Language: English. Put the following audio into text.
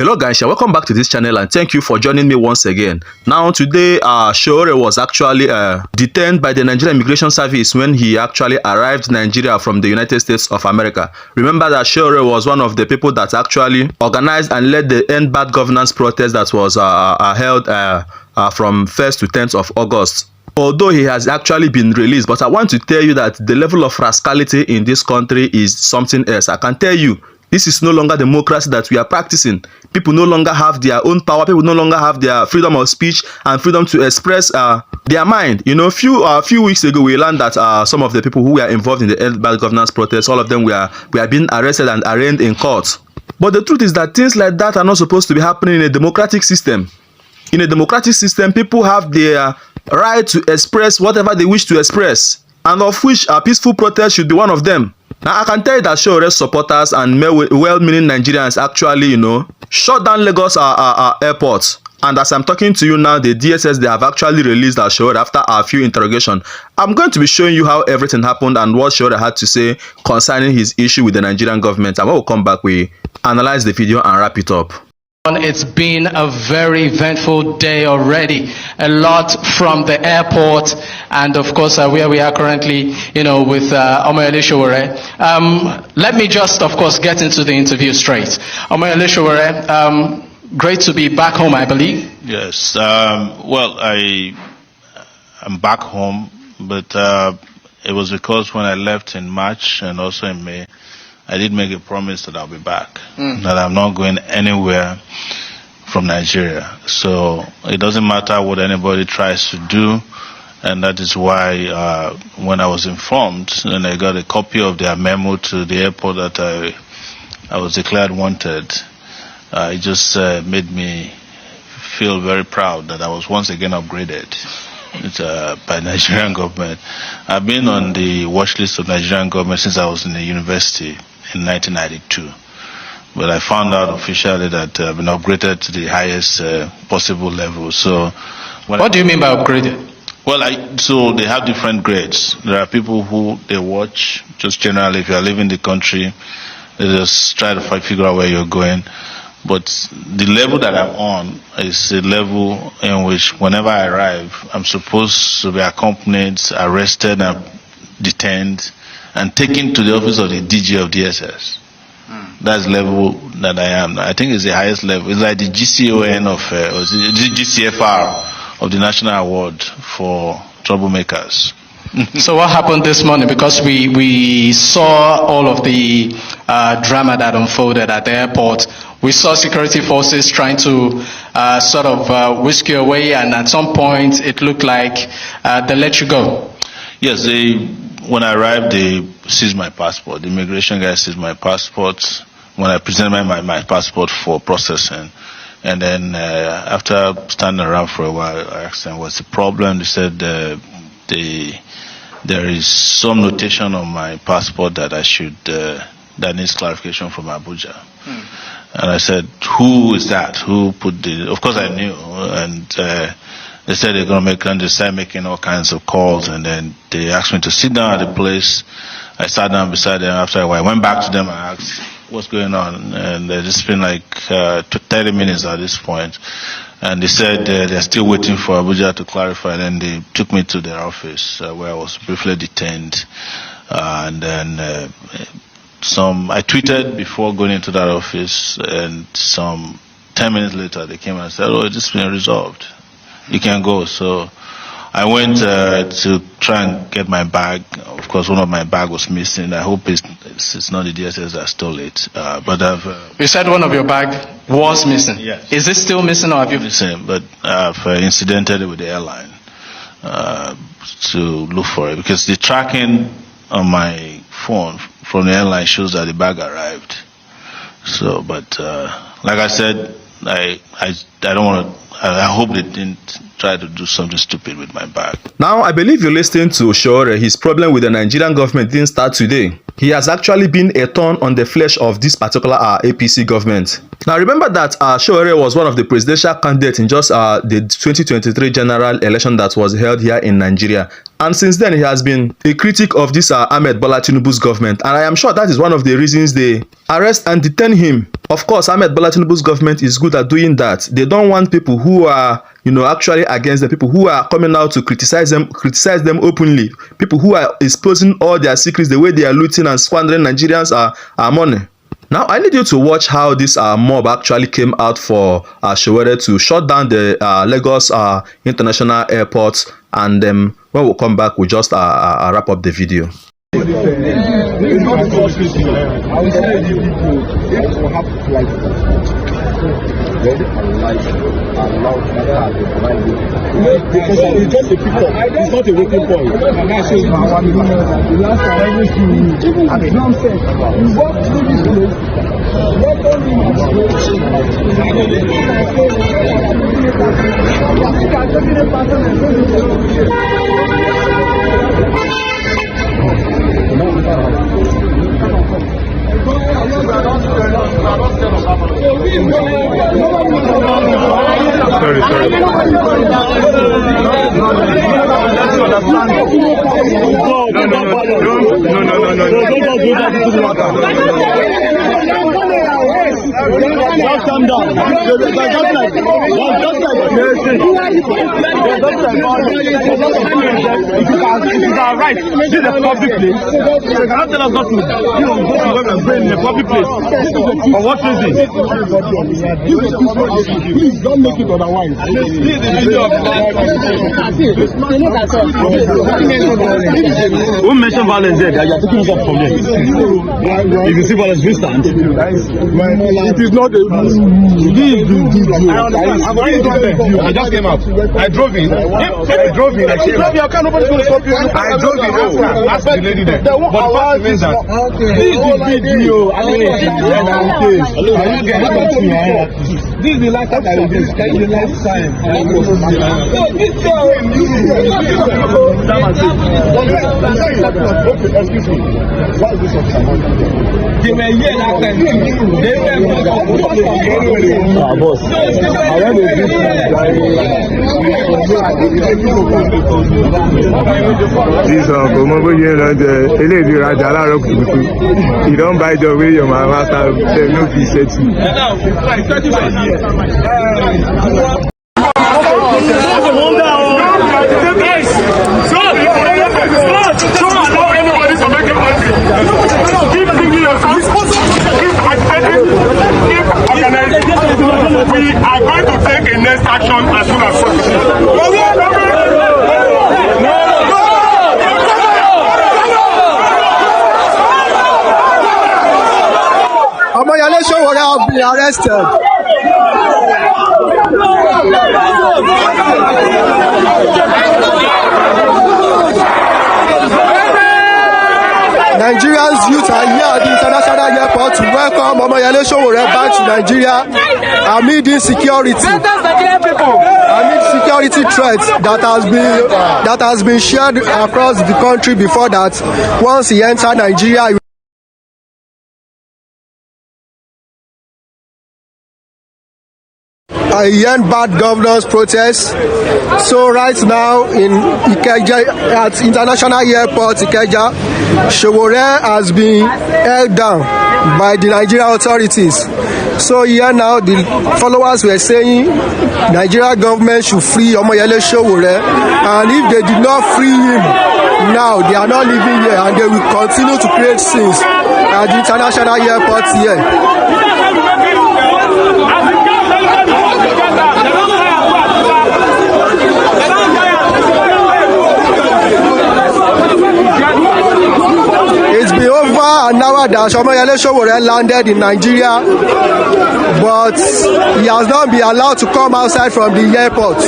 Hello guys, welcome back to this channel and thank you for joining me once again. Now today Sowore was actually detained by the Nigerian Immigration Service when he actually arrived in Nigeria from the United States of America. Remember that Sowore was one of the people that actually organized and led the End Bad Governance protest that was held from 1st to 10th of August. Although he has actually been released, but I want to tell you that the level of rascality in this country is something else. I can tell you, this is no longer democracy that we are practicing. People no longer have their own power. People no longer have their freedom of speech and freedom to express their mind. You know, a few weeks ago, we learned that some of the people who were involved in the End Bad Governance protest, all of them were being arrested and arraigned in court. But the truth is that things like that are not supposed to be happening in a democratic system. In a democratic system, people have their right to express whatever they wish to express, and of which a peaceful protest should be one of them. Now, I can tell you that Sowore supporters and well-meaning Nigerians actually, shut down Lagos airport. And as I'm talking to you now, the DSS, they have actually released Sowore after a few interrogation. I'm going to be showing you how everything happened and what Sowore had to say concerning his issue with the Nigerian government. And when we come back, we analyze the video and wrap it up. It's been a very eventful day already. A lot from the airport and of course where we are currently, with Sowore. Let me just, of course, get into the interview straight. Sowore, great to be back home, I believe. Yes. Well, I'm back home, but it was because when I left in March and also in May, I did make a promise that I'll be back, that I'm not going anywhere from Nigeria. So it doesn't matter what anybody tries to do, and that is why when I was informed and I got a copy of their memo to the airport that I was declared wanted, it just made me feel very proud that I was once again upgraded by Nigerian government. I've been on the watch list of Nigerian government since I was in the university in 1992, but I found out officially that I've been upgraded to the highest possible level. So, what do you mean by upgraded? Well, so they have different grades. There are people who they watch, just generally, if you are leaving the country, they just try to figure out where you're going. But the level that I'm on is a level in which whenever I arrive, I'm supposed to be accompanied, arrested, and detained, and taken to the office of the DG of DSS. That's the level that I am. I think it's the highest level. It's like the GCON or the GCFR of the National Award for Troublemakers. So what happened this morning? Because we saw all of the drama that unfolded at the airport. We saw security forces trying to sort of whisk you away, and at some point it looked like they let you go. Yes, when I arrived, they seized my passport. The immigration guy seized my passport when I presented my passport for processing. And then after standing around for a while, I asked them, what's the problem? They said there is some notation on my passport that that needs clarification from Abuja. And I said, who is that? Who put of course I knew, and they said they're going to start making all kinds of calls, and then they asked me to sit down at the place. I sat down beside them. After a while, I went back to them and asked, what's going on? And it's been like 30 minutes at this point. And they said they're still waiting for Abuja to clarify. And then they took me to their office where I was briefly detained. And then I tweeted before going into that office, and some 10 minutes later they came and said, oh, it's just been resolved. You can go. So I went to try and get my bag. Of course, one of my bag was missing. I hope it's not the DSS that stole it. But you said one of your bag was missing. Yes. Is it still missing, or have you? Missing, but I've incidented with the airline to look for it, because the tracking on my phone from the airline shows that the bag arrived. So, but like I said, I don't want to. I hope they didn't try to do something stupid with my bag. Now, I believe you're listening to Sowore. His problem with the Nigerian government didn't start today. He has actually been a thorn on the flesh of this particular APC government. Now, remember that Sowore was one of the presidential candidates in just the 2023 general election that was held here in Nigeria. And since then, he has been a critic of this Ahmed Bola Tinubu's government. And I am sure that is one of the reasons they arrest and detain him. Of course, Ahmed Bola Tinubu's government is good at doing that. They don't want people who are, actually against the people who are coming out to criticize them openly. People who are exposing all their secrets, the way they are looting and squandering Nigerians' money. Now, I need you to watch how this mob actually came out for Sowore to shut down the Lagos International Airport. And when we come back, we'll just wrap up the video. It's just a pickup. It's not a waiting point. The last time I was to nonsense. We walk through this place. Just calm down. If it's our right, this is a public place. You cannot tell us not to, go to where we're going in a public place. For what reason? Please don't make it otherwise. Who mentioned violence there? You are taking us up from there. If you see violence, we stand. It is not a I just came out. I drove in. I drove in. I came out. I drove in. Ask the lady there. But the fact remains that this is the video. This is the last time I will do this. This is the last time. Excuse me. What is this of someone? They were here last time. They were boss. I want to do this you don't buy the way your mama have no be set you. We are going to take a next action as soon as possible. Sowore have been arrested. Nigerians youth are here at the international airport to welcome Sowore back to Nigeria amid insecurity. Amid security threats that has been shared across the country before that. Once he entered Nigeria, he end bad governance protests. So right now in Ikeja, at International Airport Ikeja, Sowore has been held down by the Nigerian authorities. So here now the followers were saying Nigeria government should free Sowore, and if they did not free him now, they are not living here and they will continue to create scenes at the International Airport here. It's been over an hour that Sowore landed in Nigeria, but he has not been allowed to come outside from the airport.